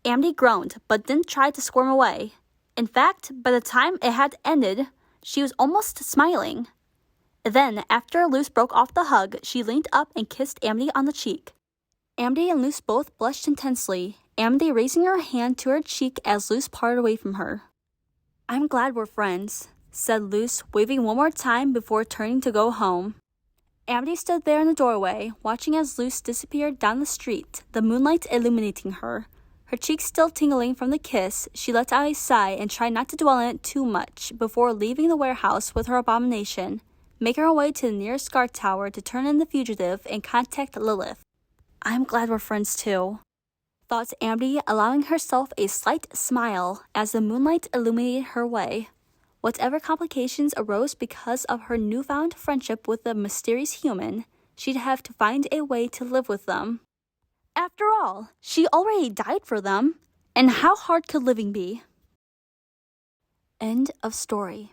Amity groaned, but didn't try to squirm away. In fact, by the time it had ended, she was almost smiling. Then, after Luce broke off the hug, she leaned up and kissed Amity on the cheek. Amity and Luce both blushed intensely, Amity raising her hand to her cheek as Luce parted away from her. I'm glad we're friends, said Luce, waving one more time before turning to go home. Amity stood there in the doorway, watching as Luce disappeared down the street, the moonlight illuminating her. Her cheeks still tingling from the kiss, she let out a sigh and tried not to dwell on it too much before leaving the warehouse with her abomination, making her way to the nearest guard tower to turn in the fugitive and contact Lilith. I'm glad we're friends too, thought Amity, allowing herself a slight smile as the moonlight illuminated her way. Whatever complications arose because of her newfound friendship with the mysterious human, she'd have to find a way to live with them. After all, she already died for them, and how hard could living be? End of story.